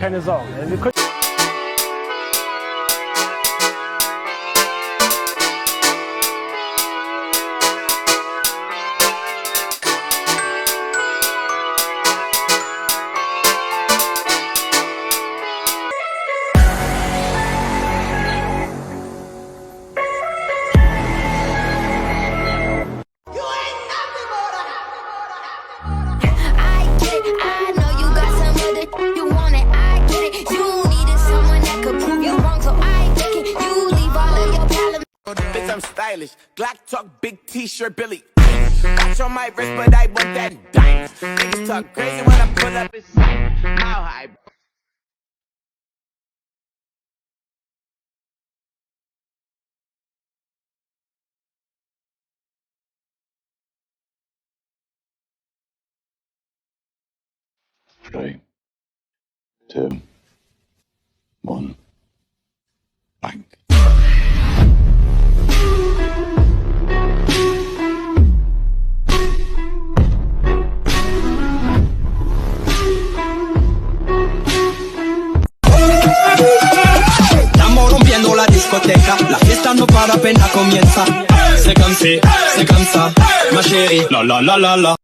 keine Sorgen. Wir können I know you got some other you want it, I get it. You needed someone that could prove you wrong, so I take it. You leave all of your problems. Bitch, I'm stylish. Glock talk, big T-shirt, Billy. Watch on my wrist, but I want that dime. Niggas talk crazy when I pull up in sight. How high? Three, two, one, blank. Estamos rompiendo la discoteca, la fiesta no para apenas comienza. C'est comme ça, ma chérie, la la la la la.